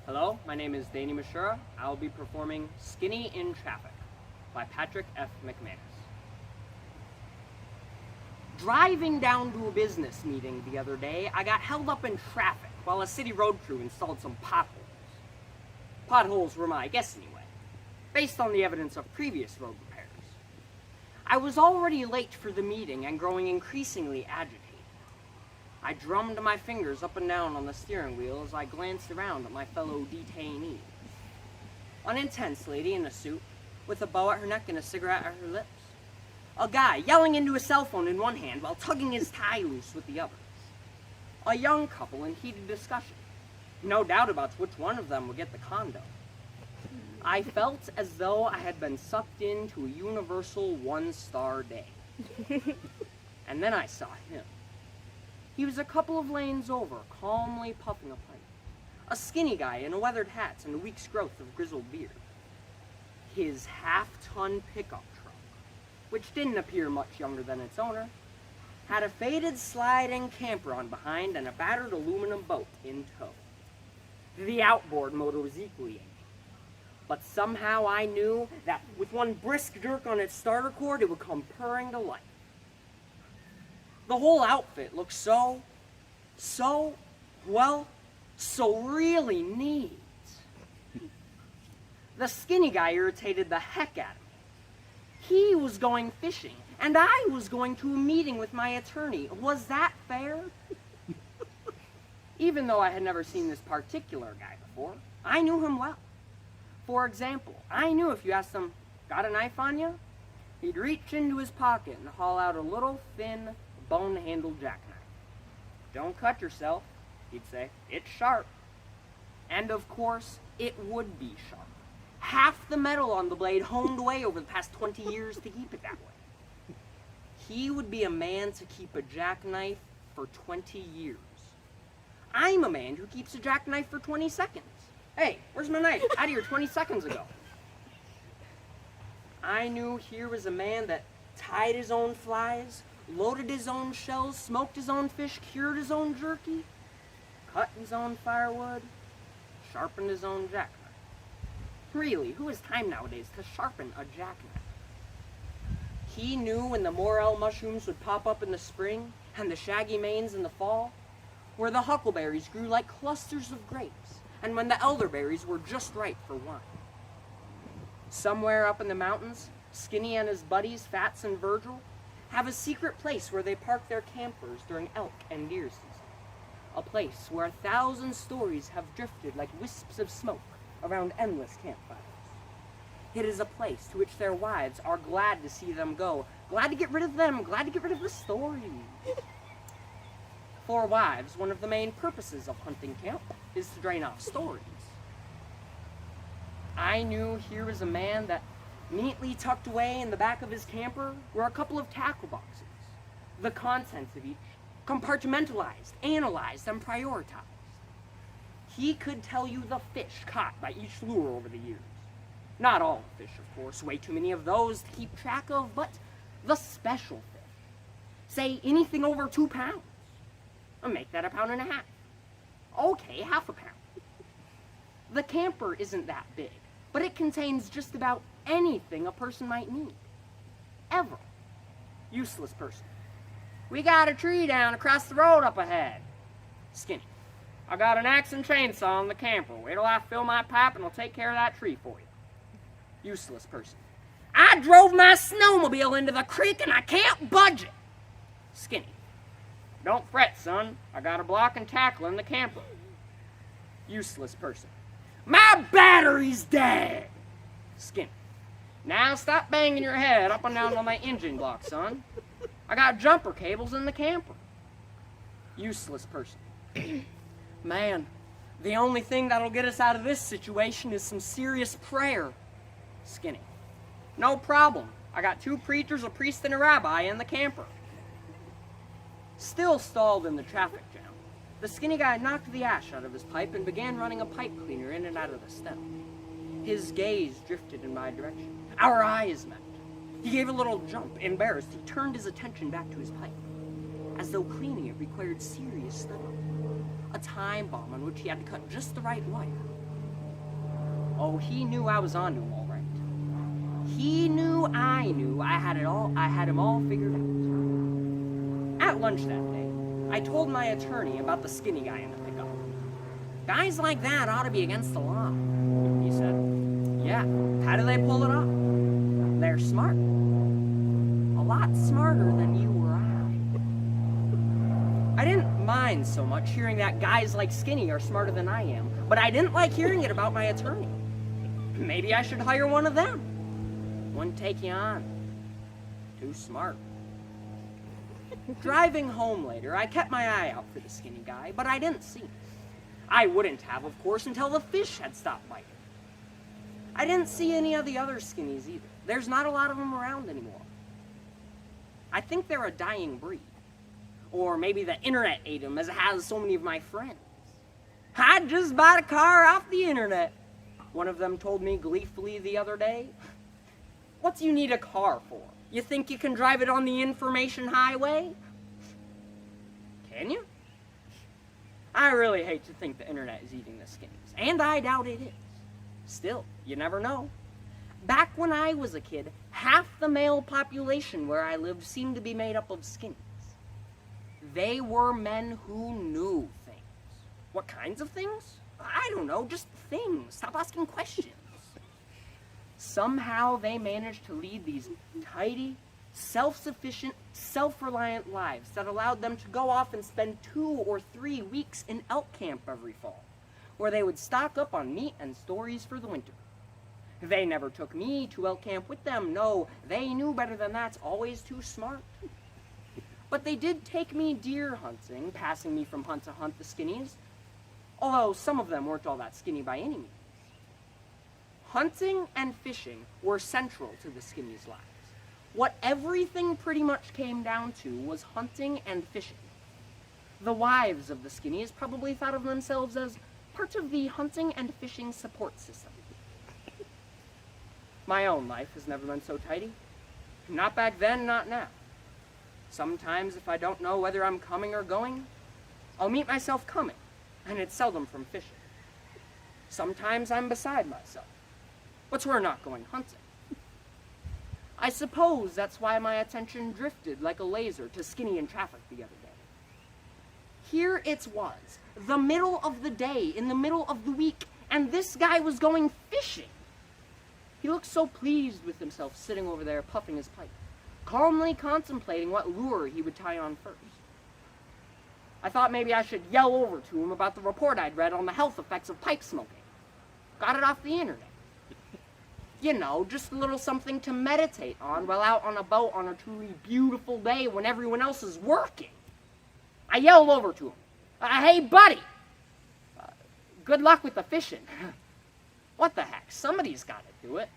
Hello, my name is Danny Misiura. I will be performing Skinny in Traffic by Patrick F. McManus. Driving down to a business meeting the other day, I got held up in traffic while a city road crew installed some potholes. Potholes were my guess anyway, based on the evidence of previous road repairs. I was already late for the meeting and growing increasingly agitated. I drummed my fingers up and down on the steering wheel as I glanced around at my fellow detainees. An intense lady in a suit, with a bow at her neck and a cigarette at her lips. A guy yelling into a cell phone in one hand while tugging his tie loose with the other. A young couple in heated discussion. No doubt about which one of them would get the condo. I felt as though I had been sucked into a universal one-star day. And then I saw him. He was a couple of lanes over, calmly puffing a pipe. A skinny guy in a weathered hat and a week's growth of grizzled beard. His half-ton pickup truck, which didn't appear much younger than its owner, had a faded sliding camper on behind and a battered aluminum boat in tow. The outboard motor was equally ancient, but somehow I knew that with one brisk jerk on its starter cord, it would come purring to life. The whole outfit looked so really neat. The skinny guy irritated the heck out of me. He was going fishing, and I was going to a meeting with my attorney. Was that fair? Even though I had never seen this particular guy before, I knew him well. For example, I knew if you asked him, "Got a knife on you?" he'd reach into his pocket and haul out a little, thin, bone-handled jackknife. "Don't cut yourself," he'd say. "It's sharp." And of course, it would be sharp. Half the metal on the blade honed away over the past 20 years to keep it that way. He would be a man to keep a jackknife for 20 years. I'm a man who keeps a jackknife for 20 seconds. Hey, where's my knife? Out of here 20 seconds ago. I knew here was a man that tied his own flies, loaded his own shells, smoked his own fish, cured his own jerky, cut his own firewood, sharpened his own jackknife. Really, who has time nowadays to sharpen a jackknife? He knew when the morel mushrooms would pop up in the spring and the shaggy manes in the fall, where the huckleberries grew like clusters of grapes, and when the elderberries were just right for wine. Somewhere up in the mountains, Skinny and his buddies, Fats and Virgil, have a secret place where they park their campers during elk and deer season. A place where 1,000 stories have drifted like wisps of smoke around endless campfires. It is a place to which their wives are glad to see them go, glad to get rid of them, glad to get rid of the stories. For wives, one of the main purposes of hunting camp is to drain off stories. I knew here was a man that neatly tucked away in the back of his camper were a couple of tackle boxes, the contents of each compartmentalized, analyzed, and prioritized. He could tell you the fish caught by each lure over the years. Not all the fish, of course, way too many of those to keep track of, but the special fish. Say anything over 2 pounds. And make that 1.5 pounds. Okay, 1/2 pound. The camper isn't that big, but it contains just about anything a person might need. Ever. Useless person. "We got a tree down across the road up ahead." Skinny. "I got an axe and chainsaw in the camper. Wait till I fill my pipe and I'll take care of that tree for you." Useless person. "I drove my snowmobile into the creek and I can't budge it." Skinny. "Don't fret, son. I got a block and tackle in the camper." Useless person. "My battery's dead." Skinny. "Now stop banging your head up and down on my engine block, son. I got jumper cables in the camper." Useless person. "Man, the only thing that'll get us out of this situation is some serious prayer." Skinny. "No problem. I got 2 preachers, a priest, and a rabbi in the camper." Still stalled in the traffic jam, the skinny guy knocked the ash out of his pipe and began running a pipe cleaner in and out of the stem. His gaze drifted in my direction. Our eyes met. He gave a little jump. Embarrassed, he turned his attention back to his pipe, as though cleaning it required serious study. A time bomb on which he had to cut just the right wire, Oh, he knew I was onto him all right. He knew I knew I had him all figured out. At lunch that day, I told my attorney about the skinny guy in the pickup. Guys like that ought to be against the law, he said. Yeah, how do they pull it off? They're smart. A lot smarter than you or I didn't mind so much hearing that guys like Skinny are smarter than I am, but I didn't like hearing it about my attorney. Maybe I should hire one of them. Wouldn't take you on. Too smart. Driving home later, I kept my eye out for the skinny guy, but I didn't see him. I wouldn't have, of course, until the fish had stopped biting. I didn't see any of the other skinnies either. There's not a lot of them around anymore. I think they're a dying breed. Or maybe the internet ate them, as it has so many of my friends. I just bought a car off the internet, one of them told me gleefully the other day. What do you need a car for? You think you can drive it on the information highway? Can you? I really hate to think the internet is eating the skinnies, and I doubt it is. Still, you never know. Back when I was a kid, half the male population where I lived seemed to be made up of skinnies. They were men who knew things. What kinds of things? I don't know, just things. Stop asking questions. Somehow they managed to lead these tidy, self-sufficient, self-reliant lives that allowed them to go off and spend 2 or 3 weeks in elk camp every fall, where they would stock up on meat and stories for the winter. They never took me to elk camp with them. No, they knew better than that's always too smart. But they did take me deer hunting, passing me from hunt to hunt the skinnies, although some of them weren't all that skinny by any means. Hunting and fishing were central to the skinnies' lives. What everything pretty much came down to was hunting and fishing. The wives of the skinnies probably thought of themselves as part of the hunting and fishing support system. My own life has never been so tidy. Not back then, not now. Sometimes if I don't know whether I'm coming or going, I'll meet myself coming, and it's seldom from fishing. Sometimes I'm beside myself, but we're not going hunting. I suppose that's why my attention drifted like a laser to Skinny in traffic the other day. Here it was, the middle of the day, in the middle of the week, and this guy was going fishing. He looked so pleased with himself sitting over there puffing his pipe, calmly contemplating what lure he would tie on first. I thought maybe I should yell over to him about the report I'd read on the health effects of pipe smoking. Got it off the internet. You know, just a little something to meditate on while out on a boat on a truly beautiful day when everyone else is working. I yelled over to him, "Hey, buddy, good luck with the fishing." What the heck? Somebody's got to do it.